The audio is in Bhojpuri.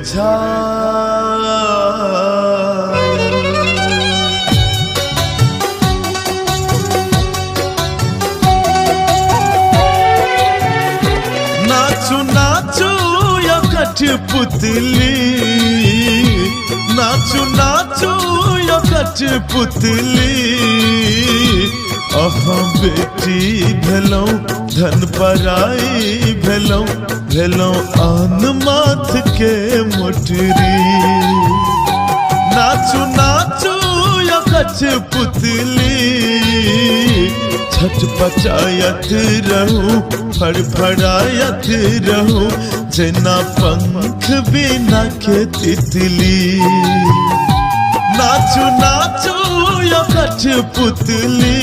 मुरझाया। नाचू नाचू या कठपुतली, नाचू नाचू या कठपुतली। अहाँ बेटी भेलौं धन पराई भेलौं, भेलौं आन माथ के मोटरी। नाचू नाचू या कठपुतली, छटपटायत रहूं फड़फड़ायत रहूं, जेना पंख बिना के तितली। नाचू नाचू या कठपुतली।